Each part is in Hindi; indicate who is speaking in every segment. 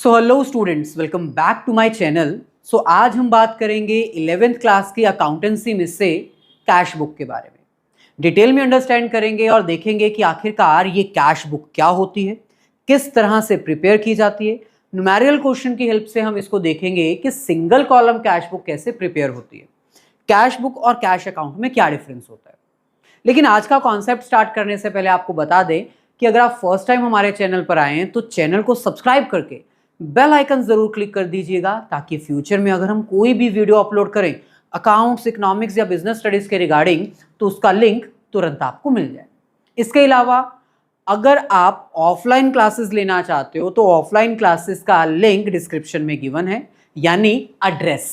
Speaker 1: So hello students, welcome back to my channel. So आज हम बात करेंगे 11th क्लास की अकाउंटेंसी में से कैश बुक के बारे में। डिटेल में अंडरस्टैंड करेंगे और देखेंगे कि आखिरकार ये कैश बुक क्या होती है, किस तरह से प्रिपेयर की जाती है। न्यूमेरिकल क्वेश्चन की हेल्प से हम इसको देखेंगे कि सिंगल कॉलम कैश बुक कैसे प्रिपेयर होती है, कैश बुक और कैश अकाउंट में क्या डिफरेंस होता है। लेकिन आज का कॉन्सेप्ट स्टार्ट करने से पहले आपको बता दें कि अगर आप फर्स्ट टाइम हमारे चैनल पर आए हैं तो चैनल को सब्सक्राइब करके बेल आइकन जरूर क्लिक कर दीजिएगा, ताकि फ्यूचर में अगर हम कोई भी वीडियो अपलोड करें अकाउंट्स, इकोनॉमिक्स या बिजनेस स्टडीज के रिगार्डिंग, तो उसका लिंक तुरंत आपको मिल जाए। इसके अलावा अगर आप ऑफलाइन क्लासेस लेना चाहते हो तो ऑफलाइन क्लासेस का लिंक डिस्क्रिप्शन में गिवन है, यानी एड्रेस।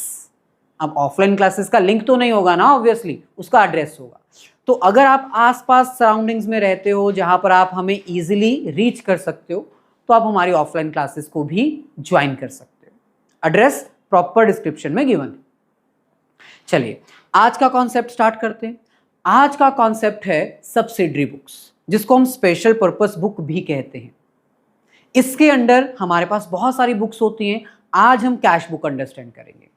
Speaker 1: अब ऑफलाइन क्लासेस का लिंक तो नहीं होगा ना, ऑब्वियसली उसका एड्रेस होगा। तो अगर आप आसपास सराउंडिंग्स में रहते हो जहां पर आप हमें इजीली रीच कर सकते हो, तो आप हमारी ऑफलाइन क्लासेस को भी ज्वाइन कर सकते हो। एड्रेस प्रॉपर डिस्क्रिप्शन में गिवन है। चलिए आज का कॉन्सेप्ट स्टार्ट करते हैं। आज का कॉन्सेप्ट है सब्सिडरी बुक्स, जिसको हम स्पेशल पर्पस बुक भी कहते हैं। इसके अंडर हमारे पास बहुत सारी बुक्स होती हैं। आज हम कैश बुक अंडरस्टैंड करेंगे।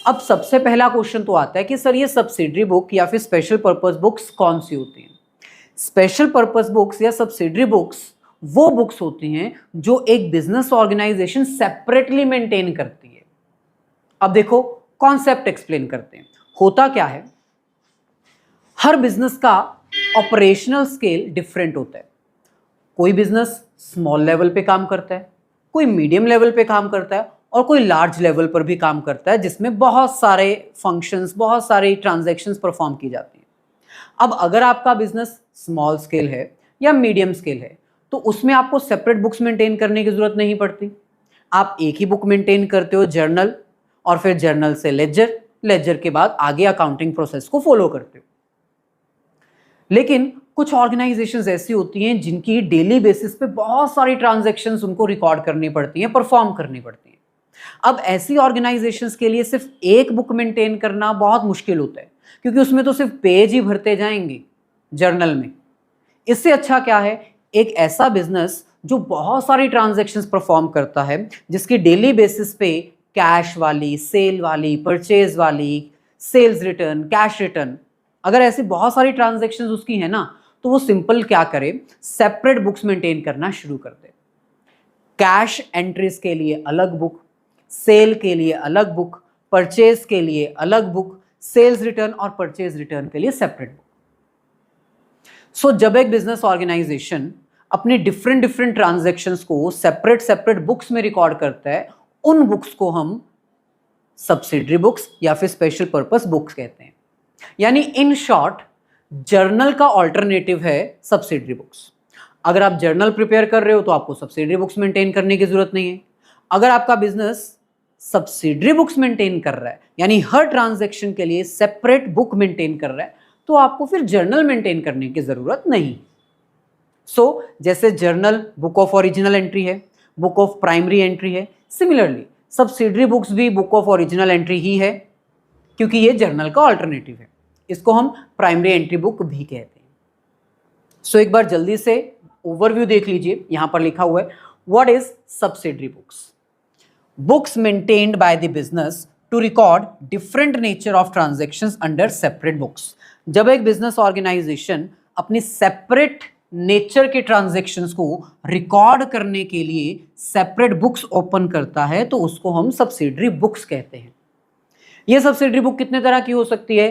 Speaker 1: अब सबसे पहला क्वेश्चन तो आता है कि सर ये सब्सिडरी बुक या फिर स्पेशल पर्पस बुक्स कौन सी होती हैं। स्पेशल पर्पस बुक्स या सब्सिडरी बुक्स वो बुक्स होती हैं जो एक बिजनेस ऑर्गेनाइजेशन सेपरेटली मेंटेन करती है। अब देखो कॉन्सेप्ट एक्सप्लेन करते हैं। होता क्या है, हर बिजनेस का ऑपरेशनल स्केल डिफरेंट होता है। कोई बिजनेस स्मॉल लेवल पे काम करता है, कोई मीडियम लेवल पे काम करता है और कोई लार्ज लेवल पर भी काम करता है, जिसमें बहुत सारे फंक्शंस, बहुत सारी ट्रांजैक्शंस परफॉर्म की जाती हैं। अब अगर आपका बिजनेस स्मॉल स्केल है या मीडियम स्केल है तो उसमें आपको सेपरेट बुक्स मेंटेन करने की जरूरत नहीं पड़ती। आप एक ही बुक मेंटेन करते हो, जर्नल, और फिर जर्नल से लेजर, लेजर के बाद आगे अकाउंटिंग प्रोसेस को फॉलो करते हो। लेकिन कुछ ऑर्गेनाइजेशंस ऐसी होती हैं जिनकी डेली बेसिस पे बहुत सारी ट्रांजैक्शंस उनको रिकॉर्ड करनी पड़ती हैं, परफॉर्म करनी पड़ती हैं। अब ऐसी ऑर्गेनाइजेशंस के लिए सिर्फ एक बुक मेंटेन करना बहुत मुश्किल होता है, क्योंकि उसमें तो सिर्फ पेज ही भरते जाएंगे जर्नल में। इससे अच्छा क्या है, एक ऐसा बिजनेस जो बहुत सारी ट्रांजैक्शंस परफॉर्म करता है, जिसकी डेली बेसिस पे कैश वाली, सेल वाली, परचेज वाली, सेल्स रिटर्न, कैश रिटर्न, अगर ऐसी बहुत सारी ट्रांजैक्शंस उसकी है ना, तो वो सिंपल क्या करे, सेपरेट बुक्स मेंटेन करना शुरू कर दे। कैश एंट्रीज के लिए अलग बुक, सेल के लिए अलग बुक, परचेज के लिए अलग बुक, सेल्स रिटर्न और परचेज रिटर्न के लिए सेपरेट बुक। सो जब एक बिजनेस ऑर्गेनाइजेशन अपनी डिफरेंट ट्रांजैक्शंस को सेपरेट बुक्स में रिकॉर्ड करता है, उन बुक्स को हम सब्सिडरी बुक्स या फिर स्पेशल पर्पस बुक्स कहते हैं। यानी इन शॉर्ट, जर्नल का ऑल्टरनेटिव है सब्सिडरी बुक्स। अगर आप जर्नल प्रिपेयर कर रहे हो तो आपको सब्सिडरी बुक्स मेंटेन करने की जरूरत नहीं है। अगर आपका बिजनेस सब्सिडरी बुक्स मेंटेन कर रहा है, यानी हर ट्रांजैक्शन के लिए सेपरेट बुक मेंटेन कर रहा है, तो आपको फिर जर्नल मेंटेन करने की जरूरत नहीं। जैसे journal book of original entry है, बुक ऑफ प्राइमरी एंट्री है, सिमिलरली सब्सिडरी बुक्स भी बुक ऑफ ओरिजिनल एंट्री ही है, क्योंकि ये जर्नल का ऑल्टरनेटिव है। इसको हम प्राइमरी एंट्री बुक भी कहते हैं। एक बार जल्दी से ओवरव्यू देख लीजिए। यहां पर लिखा हुआ है, what is subsidiary books? Books maintained by the business to record different nature of transactions under separate books. जब एक बिजनेस ऑर्गेनाइजेशन अपनी सेपरेट नेचर के ट्रांजैक्शंस को रिकॉर्ड करने के लिए सेपरेट बुक्स ओपन करता है, तो उसको हम सब्सिडरी बुक्स कहते हैं। ये सब्सिडरी बुक कितने तरह की हो सकती है?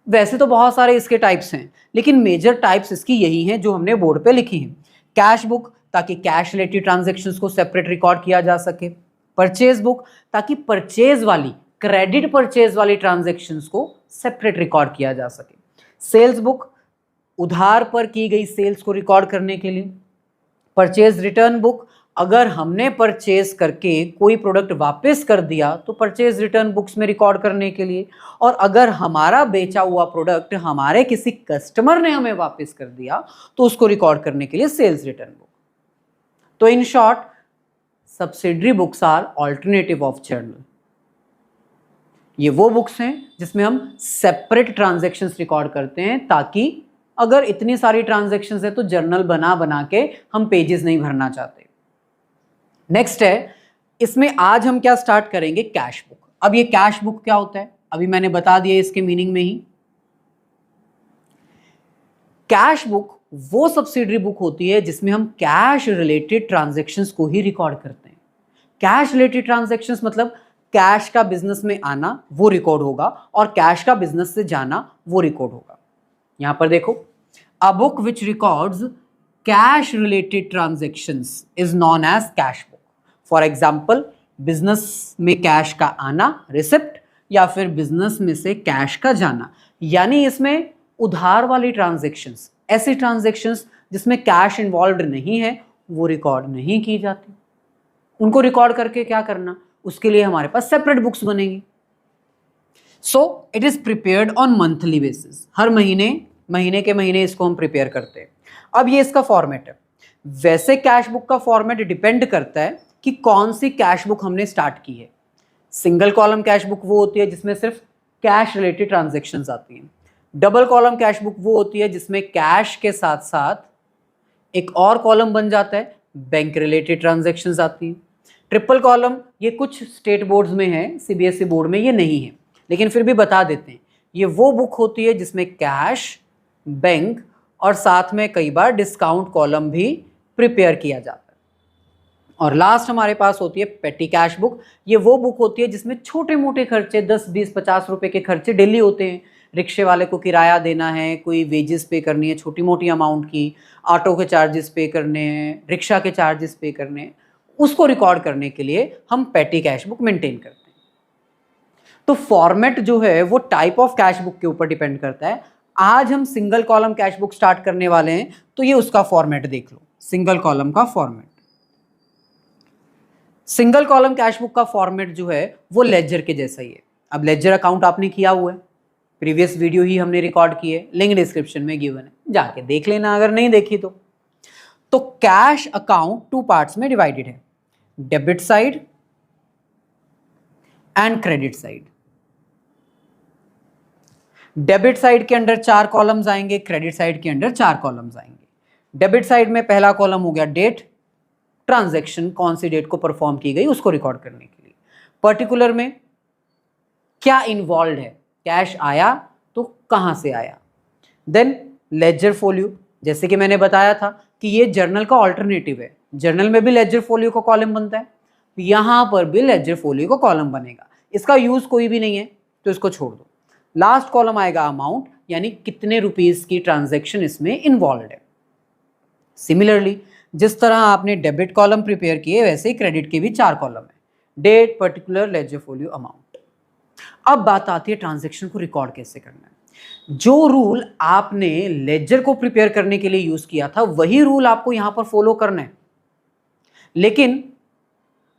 Speaker 1: वैसे तो बहुत सारे इसके टाइप्स हैं, लेकिन मेजर टाइप्स इसकी यही हैं जो हमने बोर्ड पे लिखी हैं। कैश बुक, ताकि कैश रिलेटेड ट्रांजैक्शंस को सेपरेट रिकॉर्ड किया जा सके। परचेज बुक, ताकि परचेज वाली, क्रेडिट परचेज वाली ट्रांजैक्शंस को सेपरेट रिकॉर्ड किया जा सके। सेल्स बुक, उधार पर की गई सेल्स को रिकॉर्ड करने के लिए। परचेज रिटर्न बुक, अगर हमने परचेज करके कोई प्रोडक्ट वापस कर दिया तो परचेज रिटर्न बुक्स में रिकॉर्ड करने के लिए। और अगर हमारा बेचा हुआ प्रोडक्ट हमारे किसी कस्टमर ने हमें वापस कर दिया तो उसको रिकॉर्ड करने के लिए सेल्स रिटर्न बुक। तो in short, subsidiary books are alternative of journal. ये वो बुक्स हैं जिसमें हम सेपरेट ट्रांजैक्शंस रिकॉर्ड करते हैं, ताकि अगर इतनी सारी ट्रांजैक्शंस है तो जर्नल बना बना के हम पेजेस नहीं भरना चाहते। नेक्स्ट है, इसमें आज हम क्या स्टार्ट करेंगे, कैश बुक। अब ये कैश बुक क्या होता है, अभी मैंने बता दिया इसके मीनिंग में ही। कैश बुक वो सब्सिडरी बुक होती है जिसमें हम कैश रिलेटेड ट्रांजैक्शंस को ही रिकॉर्ड करते हैं। कैश रिलेटेड ट्रांजैक्शंस मतलब कैश का बिजनेस में आना वो रिकॉर्ड होगा और कैश का बिजनेस से जाना वो रिकॉर्ड होगा। यहां पर देखो, a book which records cash related transactions is known as cash book. For example, business में कैश का आना रिसिप्ट, या फिर बिजनेस में से कैश का जाना, यानी इसमें उधार वाली ट्रांजैक्शंस, ऐसी ट्रांजैक्शंस जिसमें कैश इन्वॉल्व नहीं है, वो रिकॉर्ड नहीं की जाती। उनको रिकॉर्ड करके क्या करना, उसके लिए हमारे पास सेपरेट बुक्स बनेंगी। So it is prepared on monthly basis, हर महीने के महीने इसको हम प्रिपेयर करते हैं। अब ये इसका फॉर्मेट है। वैसे कैश बुक का फॉर्मेट डिपेंड करता है कि कौन सी कैश बुक हमने स्टार्ट की है। सिंगल कॉलम कैश बुक वो होती है जिसमें सिर्फ कैश रिलेटेड ट्रांजैक्शंस आती हैं। डबल कॉलम कैश बुक वो होती है जिसमें कैश के साथ साथ एक और कॉलम बन जाता है, बैंक रिलेटेड ट्रांजैक्शंस आती हैं। ट्रिपल कॉलम ये कुछ स्टेट बोर्ड्स में है, सीबीएसई बोर्ड में ये नहीं है, लेकिन फिर भी बता देते हैं। ये वो बुक होती है जिसमें कैश, बैंक और साथ में कई बार डिस्काउंट कॉलम भी प्रिपेयर किया जाता है। और लास्ट हमारे पास होती है पेटी कैश बुक। ये वो बुक होती है जिसमें छोटे मोटे खर्चे 10, 20, 50 रुपए के खर्चे डेली होते हैं। रिक्शे वाले को किराया देना है, कोई वेजेस पे करनी है छोटी मोटी अमाउंट की, ऑटो के चार्जेस पे करने हैं, रिक्शा के चार्जेस पे करने हैं, उसको रिकॉर्ड करने के लिए हम पेटी कैश बुक मेंटेन करते हैं। तो फॉर्मेट जो है वो टाइप ऑफ कैश बुक के ऊपर डिपेंड करता है। आज हम single column cash book start करने वाले हैं, तो ये उसका फॉर्मेट देख लो, सिंगल कॉलम का format. Single column cash book का फॉर्मेट जो है वो लेजर के जैसा ही है। अब लेजर अकाउंट आपने किया हुआ है, प्रीवियस वीडियो ही हमने रिकॉर्ड की है, लिंक डिस्क्रिप्शन में गिवन है, जाके देख लेना अगर नहीं देखी तो कैश अकाउंट 2 पार्ट्स में डिवाइडेड है, debit side and credit side. Debit side के अंडर 4 कॉलम्स आएंगे, क्रेडिट साइड के अंडर 4 कॉलम्स आएंगे। डेबिट साइड में पहला कॉलम हो गया डेट, ट्रांजैक्शन कौन सी डेट को परफॉर्म की गई उसको रिकॉर्ड करने के लिए। पर्टिकुलर में क्या इन्वॉल्व है, कैश आया तो कहां से आया। देन लेजर फोलियो, जैसे कि मैंने बताया था कि ये जर्नल का ऑल्टरनेटिव है। जर्नल में भी लेजर फोलियो का कॉलम बनता है, यहां पर भी लेजर फोलियो का कॉलम बनेगा। इसका यूज कोई भी नहीं है तो इसको छोड़ दो। लास्ट कॉलम आएगा अमाउंट, यानी कितने रुपीस की ट्रांजैक्शन इसमें इन्वॉल्व है। सिमिलरली जिस तरह आपने डेबिट कॉलम प्रिपेयर किए, वैसे ही क्रेडिट के भी 4 कॉलम है, date, particular, ledger folio, amount. अब बात आती है ट्रांजैक्शन को रिकॉर्ड कैसे करना है। जो रूल आपने लेजर को प्रिपेयर करने के लिए यूज किया था वही रूल आपको यहां पर फॉलो करना है, लेकिन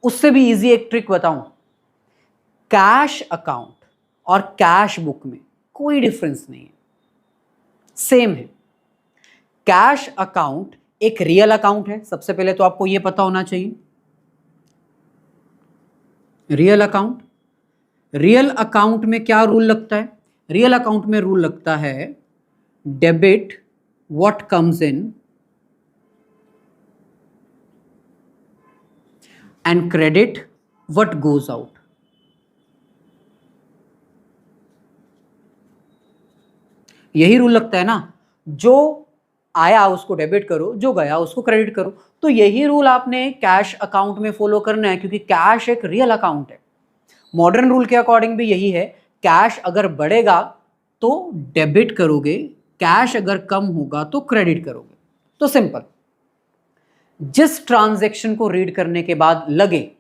Speaker 1: उससे भी इजी एक ट्रिक बताऊं। कैश अकाउंट और कैश बुक में कोई डिफरेंस नहीं है, सेम है। कैश अकाउंट एक रियल अकाउंट है, सबसे पहले तो आपको यह पता होना चाहिए। रियल अकाउंट में क्या रूल लगता है, रियल अकाउंट में रूल लगता है debit what comes in and credit what goes out. यही रूल लगता है ना, जो आया उसको डेबिट करो, जो गया उसको क्रेडिट करो। तो यही रूल आपने कैश अकाउंट में फॉलो करना है, क्योंकि कैश एक रियल अकाउंट है। मॉडर्न रूल के अकॉर्डिंग भी यही है, कैश अगर बढ़ेगा तो डेबिट करोगे, कैश अगर कम होगा तो क्रेडिट करोगे। तो सिंपल, जिस ट्रांजैक्शन को रीड करने के बाद लगे,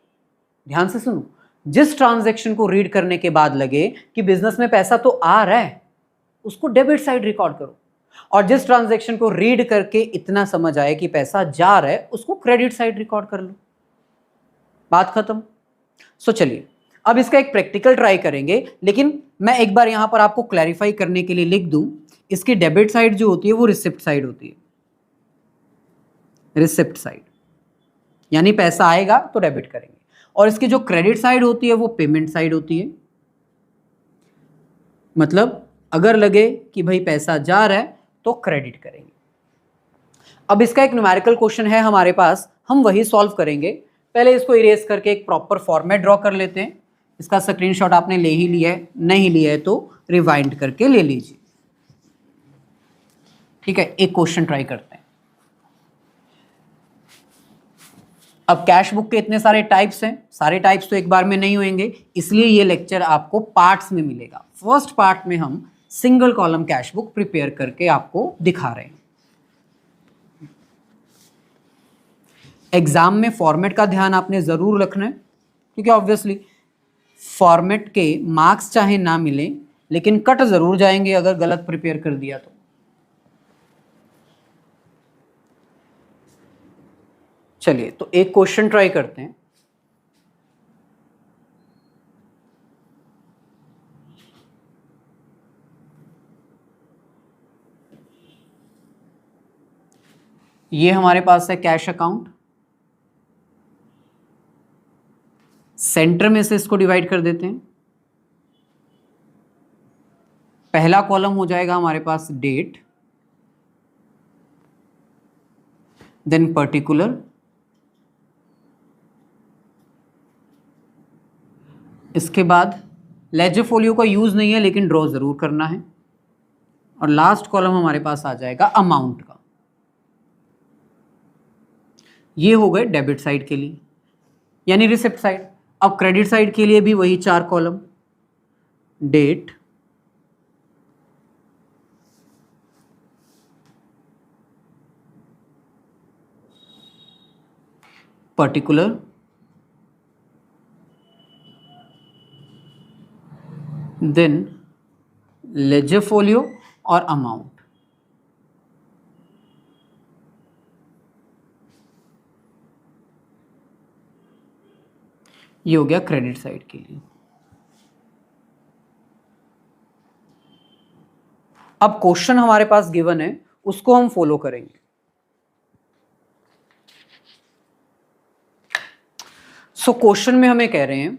Speaker 1: ध्यान से सुनो, जिस ट्रांजैक्शन को रीड करने के बाद लगे कि बिजनेस में पैसा तो आ रहा है, उसको डेबिट साइड रिकॉर्ड करो, और जिस ट्रांजैक्शन को रीड करके इतना समझ आए कि पैसा जा रहा है, उसको क्रेडिट साइड रिकॉर्ड कर लो। बात खत्म। सो चलिए अब इसका एक प्रैक्टिकल ट्राई करेंगे, लेकिन मैं एक बार यहां पर आपको क्लैरिफाई करने के लिए लिख दूं, इसकी डेबिट साइड जो होती है वो रिसिप्ट साइड होती है। रिसिप्ट साइड यानी पैसा आएगा तो डेबिट करेंगे, और इसकी जो क्रेडिट साइड होती है वो पेमेंट साइड होती है। मतलब अगर लगे कि भाई पैसा जा रहा है तो क्रेडिट करेंगे। अब इसका एक न्यूमेरिकल क्वेश्चन है हमारे पास, हम वही सॉल्व करेंगे। पहले इसको इरेज करके एक प्रॉपर फॉर्मेट ड्रॉ कर लेते हैं। इसका स्क्रीनशॉट आपने ले ही लिया है, नहीं लिया है तो रिवाइंड करके ले लीजिए। ठीक है, एक क्वेश्चन ट्राई करते हैं। अब कैश बुक के इतने सारे टाइप्स हैं, सारे टाइप्स तो एक बार में नहीं होंगे, इसलिए ये लेक्चर आपको पार्ट्स में मिलेगा। फर्स्ट पार्ट में हम single column cash book prepare करके आपको दिखा रहे हैं। एग्जाम में फॉर्मेट का ध्यान आपने जरूर रखना है, क्योंकि ऑब्वियसली फॉर्मेट के मार्क्स चाहे ना मिले लेकिन कट जरूर जाएंगे अगर गलत प्रिपेयर कर दिया तो। चलिए तो एक क्वेश्चन ट्राई करते हैं। ये हमारे पास है कैश अकाउंट, सेंटर में से इसको डिवाइड कर देते हैं। पहला कॉलम हो जाएगा हमारे पास डेट, देन पर्टिकुलर, इसके बाद लेजर फोलियो का यूज नहीं है लेकिन ड्रॉ जरूर करना है, और लास्ट कॉलम हमारे पास आ जाएगा अमाउंट का। ये हो गए डेबिट साइड के लिए यानी रिसिप्ट साइड। अब क्रेडिट साइड के लिए भी वही 4 column, date, particular, then ledger folio और अमाउंट। ये हो गया क्रेडिट साइड के लिए। अब क्वेश्चन हमारे पास गिवन है, उसको हम फॉलो करेंगे। सो क्वेश्चन में हमें कह रहे हैं,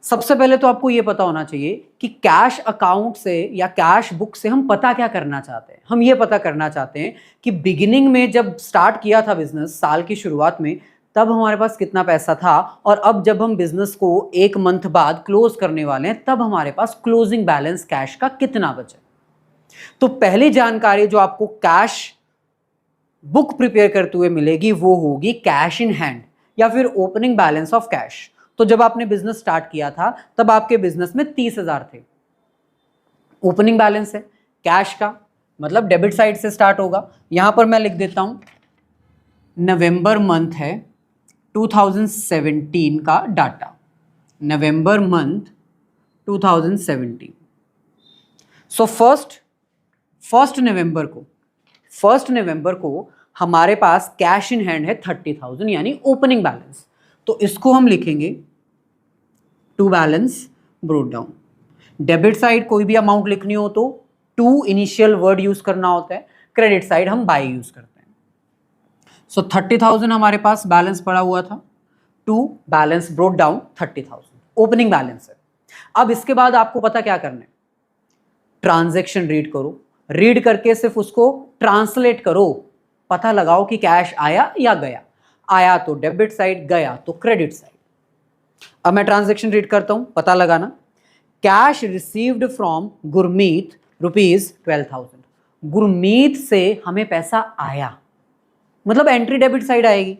Speaker 1: सबसे पहले तो आपको यह पता होना चाहिए कि कैश अकाउंट से या कैश बुक से हम पता क्या करना चाहते हैं। हम ये पता करना चाहते हैं कि बिगिनिंग में जब स्टार्ट किया था बिजनेस, साल की शुरुआत में, तब हमारे पास कितना पैसा था, और अब जब हम बिजनेस को 1 मंथ बाद क्लोज करने वाले हैं तब हमारे पास क्लोजिंग बैलेंस कैश का कितना बचा। तो पहली जानकारी जो आपको कैश बुक प्रिपेयर करते हुए मिलेगी वो होगी कैश इन हैंड या फिर ओपनिंग बैलेंस ऑफ कैश। तो जब आपने बिजनेस स्टार्ट किया था तब आपके बिजनेस में 30,000 थे। ओपनिंग बैलेंस है कैश का, मतलब डेबिट साइड से स्टार्ट होगा। यहां पर मैं लिख देता हूं, नवंबर मंथ है 2017 का डाटा, नवंबर मंथ 2017। सो फर्स्ट नवंबर को हमारे पास कैश इन हैंड है 30,000 यानी ओपनिंग बैलेंस। तो इसको हम लिखेंगे to balance brought down. Debit side कोई भी अमाउंट लिखनी हो तो टू इनिशियल वर्ड यूज करना होता है, क्रेडिट साइड हम बाय यूज करते हैं। सो 30,000 हमारे पास बैलेंस पड़ा हुआ था, to balance brought down 30,000 opening balance है। अब इसके बाद आपको पता क्या करना है, ट्रांजैक्शन रीड करो, रीड करके सिर्फ उसको ट्रांसलेट करो, पता लगाओ कि कैश आया या गया, आया तो डेबिट साइड, गया तो क्रेडिट साइड। अब मैं ट्रांजैक्शन रीड करता हूं, पता लगाना। Cash received from Gurmeet ₹12,000। Gurmeet से हमें पैसा आया, मतलब एंट्री डेबिट साइड आएगी।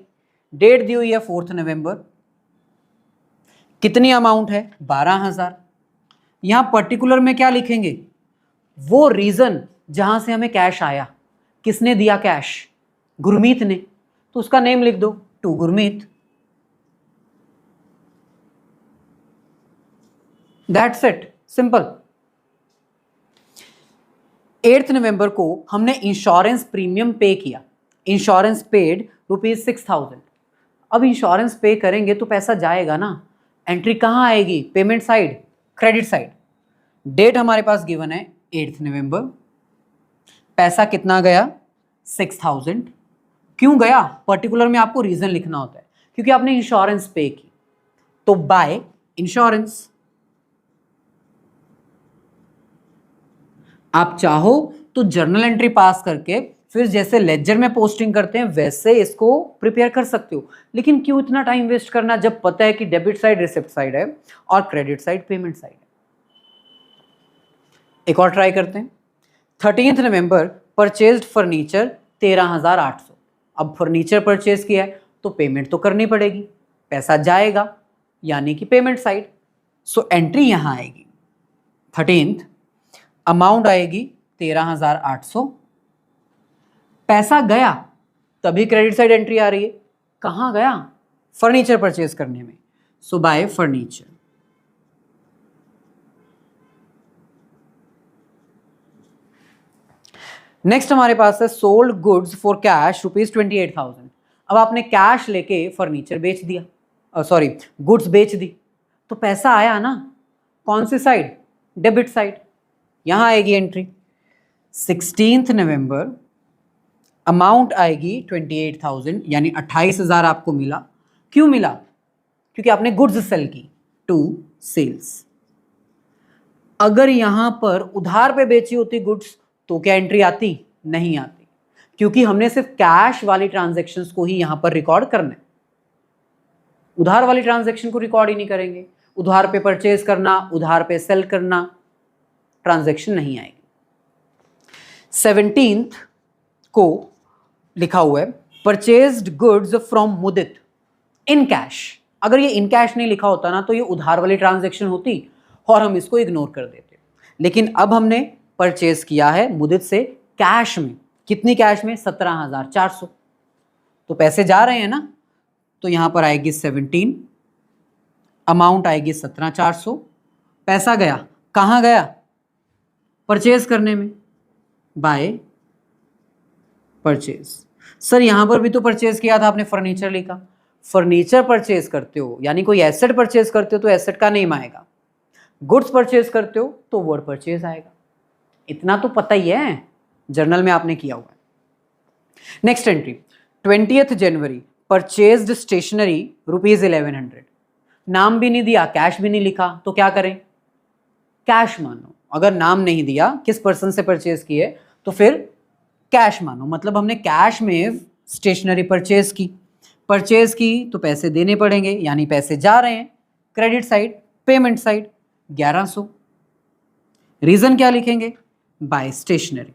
Speaker 1: डेट दी हुई है 4 नवंबर, कितनी अमाउंट है 12,000। यहां पर्टिकुलर में क्या लिखेंगे, वो रीजन जहां से हमें कैश आया, किसने दिया कैश, गुरमीत ने, तो उसका नेम लिख दो, to Gurmeet. That's it, simple. 8 नवंबर को हमने इंश्योरेंस प्रीमियम पे किया, इंश्योरेंस पेड ₹6,000। अब इंश्योरेंस पे करेंगे तो पैसा जाएगा ना, एंट्री कहां आएगी, payment side, credit side. Date हमारे पास गिवन है 8 नवंबर, पैसा कितना गया 6,000। क्यों गया, पर्टिकुलर में आपको रीजन लिखना होता है, क्योंकि आपने इंश्योरेंस पे की, तो बाय इंश्योरेंस। आप चाहो तो जर्नल एंट्री पास करके फिर जैसे लेजर में पोस्टिंग करते हैं वैसे इसको प्रिपेयर कर सकते हो। लेकिन क्यों इतना टाइम वेस्ट करना जब पता है कि डेबिट साइड रिसिप्ट साइड है और क्रेडिट साइड पेमेंट साइड है। एक और ट्राई करते हैं। 13 नवंबर परचेज्ड फर्नीचर 13,800। अब फर्नीचर परचेज किया है तो पेमेंट तो करनी पड़ेगी, पैसा जाएगा यानी कि पेमेंट साइड। सो एंट्री यहां आएगी 13th, अमाउंट आएगी 13,800, पैसा गया तभी क्रेडिट साइड एंट्री आ रही है। कहां गया? फर्नीचर परचेज करने में। सो बाय फर्नीचर। नेक्स्ट हमारे पास है सोल्ड गुड्स फॉर कैश ₹28,000। अब आपने कैश लेके फर्नीचर बेच दिया, सॉरी गुड्स बेच दी, तो पैसा आया ना, कौन सी साइड? Debit side. यहां आएगी एंट्री 16 नवंबर, अमाउंट आएगी 28,000 यानी 28,000 आपको मिला। क्यों मिला? क्योंकि आपने गुड्स सेल की टू सेल्स। अगर यहां पर उधार पे बेची होती गुड्स तो क्या एंट्री आती? नहीं आती, क्योंकि हमने सिर्फ कैश वाली ट्रांजैक्शंस को ही यहां पर रिकॉर्ड करना है, उधार वाली ट्रांजैक्शन को रिकॉर्ड ही नहीं करेंगे। उधार पे परचेज करना, उधार पे सेल करना, ट्रांजैक्शन नहीं आएगी। 17th को लिखा हुआ है purchased goods from Mudit in cash. अगर ये इन कैश नहीं लिखा होता ना तो ये उधार वाली ट्रांजैक्शन होती और हम इसको इग्नोर कर देते। लेकिन अब हमने परचेज किया है मुदित से कैश में। कितनी कैश में? 17,400। तो पैसे जा रहे हैं ना, तो यहां पर आएगी 17, अमाउंट आएगी 17,400, पैसा गया। कहां गया? परचेज करने में, बाय परचेज। सर यहां पर भी तो परचेज किया था आपने, फर्नीचर लिखा। फर्नीचर परचेज करते हो यानी कोई एसेट परचेज करते हो तो एसेट का नेम आएगा, गुड्स परचेज करते हो तो वर्ड परचेज आएगा। इतना तो पता ही है, जर्नल में आपने किया हुआ है। नेक्स्ट एंट्री 20th जनवरी परचेज्ड स्टेशनरी ₹1100। नाम भी नहीं दिया, कैश भी नहीं लिखा, तो क्या करें? कैश मानो। अगर नाम नहीं दिया किस पर्सन से परचेज किए तो फिर कैश मानो, मतलब हमने कैश में स्टेशनरी परचेज की। परचेज की तो पैसे देने पड़ेंगे यानी पैसे जा रहे हैं, credit side payment side 1100। Reason क्या लिखेंगे? By stationery.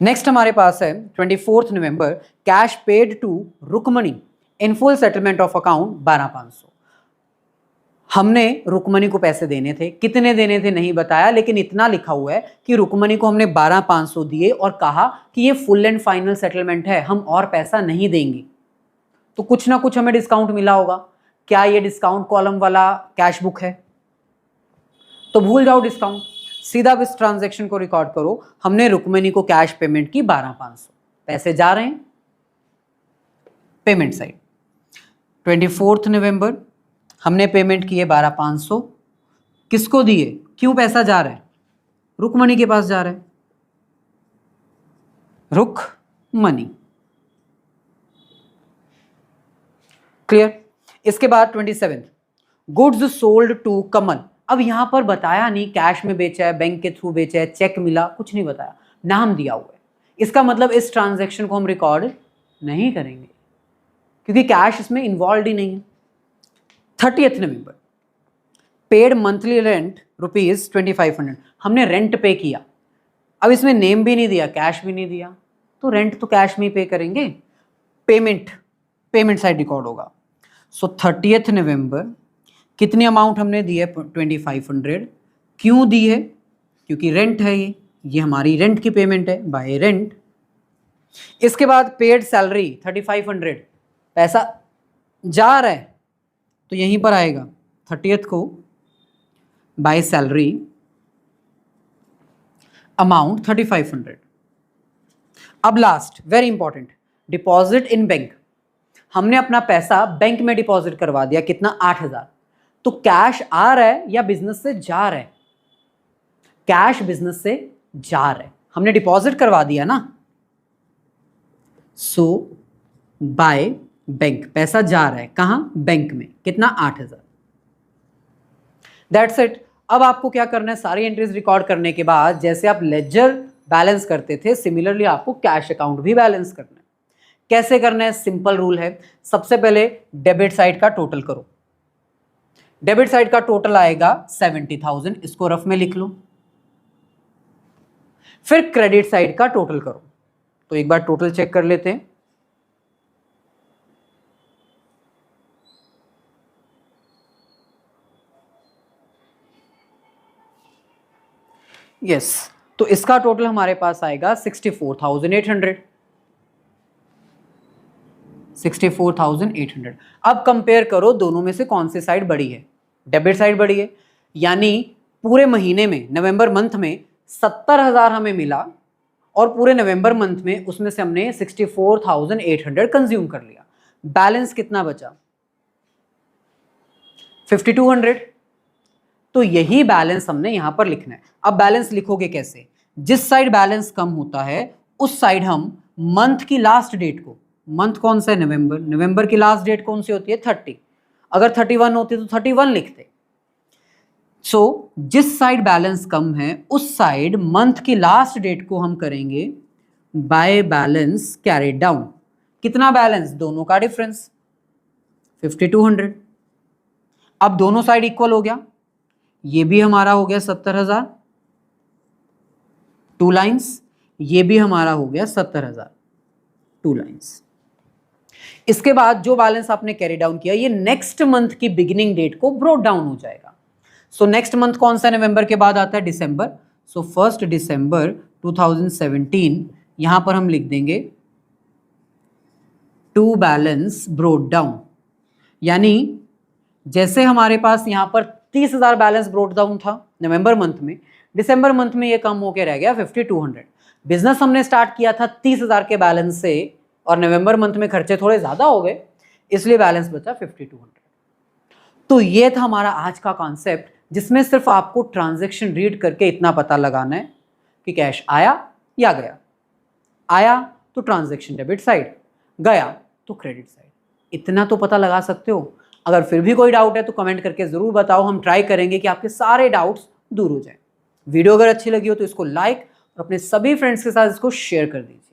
Speaker 1: नेक्स्ट हमारे पास है 24 November cash paid to Rukmani in full settlement of account 12,500। हमने रुकमणी को पैसे देने थे, कितने देने थे नहीं बताया, लेकिन इतना लिखा हुआ है कि रुकमणी को हमने 12,500 दिए और कहा कि ये फुल एंड फाइनल सेटलमेंट है, हम और पैसा नहीं देंगे। तो कुछ ना कुछ हमें डिस्काउंट मिला होगा। क्या ये डिस्काउंट कॉलम वाला कैश बुक है? तो भूल जाओ डिस्काउंट, सीधा इस ट्रांजैक्शन को रिकॉर्ड करो। हमने रुकमणी को कैश पेमेंट की 12,500, पैसे जा रहे हैं पेमेंट साइड। 24 नवंबर हमने पेमेंट किए 12,500, किसको दिए? क्यों पैसा जा रहा है? रुकमणी के पास जा रहा है, रुकमणी। क्लियर? इसके बाद 27 गुड्स सोल्ड टू कमल। अब यहां पर बताया नहीं कैश में बेचा है, बैंक के थ्रू बेचा है, चेक मिला, कुछ नहीं बताया, नाम दिया हुआ है। इसका मतलब इस ट्रांजैक्शन को हम रिकॉर्ड नहीं करेंगे क्योंकि कैश इसमें इन्वॉल्व ही नहीं है। 30th नवंबर पेड मंथली रेंट ₹2500। हमने रेंट पे किया, अब इसमें नेम भी नहीं दिया, कैश भी नहीं दिया, तो रेंट तो कैश में ही पे करेंगे, पेमेंट साइड रिकॉर्ड होगा। सो 30th नवंबर कितनी अमाउंट हमने दी है? 2500। क्यों दी है? क्योंकि रेंट है, ये हमारी रेंट की पेमेंट है, बाय रेंट। इसके बाद पेड सैलरी 3500, पैसा जा रहा है तो यहीं पर आएगा 30th को बाय सैलरी, अमाउंट 3500। अब last very important, deposit in bank. हमने अपना पैसा बैंक में डिपॉजिट करवा दिया, कितना? 8,000। तो कैश आ रहा है या बिजनेस से जा रहा है? कैश बिजनेस से जा रहा है, हमने डिपॉजिट करवा दिया ना, सो बाय बैंक, पैसा जा रहा है कहां? बैंक में, कितना? 8,000। That's it. अब आपको क्या करना है, सारी एंट्रीज रिकॉर्ड करने के बाद जैसे आप लेजर बैलेंस करते थे सिमिलरली आपको कैश अकाउंट भी बैलेंस करना है। कैसे करना है, सिंपल रूल है। सबसे पहले डेबिट साइड का टोटल करो। डेबिट साइड का टोटल आएगा 70,000, इसको रफ में लिख लो। फिर क्रेडिट साइड का टोटल करो। तो एक बार टोटल चेक कर लेते हैं। यस, तो इसका टोटल हमारे पास आएगा 64,800। 64,800। अब कंपेयर करो दोनों में से कौन सी साइड बड़ी है। डेबिट साइड बड़ी है, यानी पूरे महीने में नवंबर मंथ में 70,000 हमें मिला और पूरे नवंबर मंथ में उसमें से हमने 64,800 कंज्यूम कर लिया। बैलेंस कितना बचा, 5200। तो यही बैलेंस हमने यहां पर लिखना है। अब बैलेंस लिखोगे कैसे, जिस साइड बैलेंस कम होता है उस साइड हम मंथ की लास्ट डेट को, मंथ कौन सा है, नवंबर, नवंबर की लास्ट डेट कौन सी होती है, 30। अगर 31 होती तो 31 लिखते। सो जिस साइड बैलेंस कम है उस साइड मंथ की लास्ट डेट को हम करेंगे बाय बैलेंस कैरिड डाउन। कितना बैलेंस, दोनों का डिफरेंस 5200। अब दोनों साइड इक्वल हो गया, ये भी हमारा हो गया 70,000 टू लाइंस, ये भी हमारा हो गया 70,000 टू लाइंस। इसके बाद जो बैलेंस आपने कैरी डाउन किया ये नेक्स्ट मंथ की बिगिनिंग डेट को ब्रोट डाउन हो जाएगा। सो नेक्स्ट मंथ कौन सा, नवंबर के बाद आता है दिसंबर। सो 1 दिसंबर 2017 यहां पर हम लिख देंगे टू बैलेंस ब्रोट डाउन। यानी जैसे हमारे पास यहां पर 30,000 बैलेंस ब्रोट डाउन था नवंबर मंथ में, दिसंबर मंथ में ये कम होकर रह गया 5200। बिजनेस हमने स्टार्ट किया था 30,000 के बैलेंस से और नवंबर मंथ में खर्चे थोड़े ज़्यादा हो गए, इसलिए बैलेंस बचा 5200। तो ये था हमारा आज का कॉन्सेप्ट, जिसमें सिर्फ आपको ट्रांजैक्शन रीड करके इतना पता लगाना है कि कैश आया या गया। आया तो ट्रांजैक्शन डेबिट साइड, गया तो क्रेडिट साइड, इतना तो पता लगा सकते हो। अगर फिर भी कोई डाउट है तो कमेंट करके ज़रूर बताओ, हम ट्राई करेंगे कि आपके सारे डाउट्स दूर हो जाएं। वीडियो अगर अच्छी लगी हो तो इसको लाइक और अपने सभी फ्रेंड्स के साथ इसको शेयर कर दीजिए।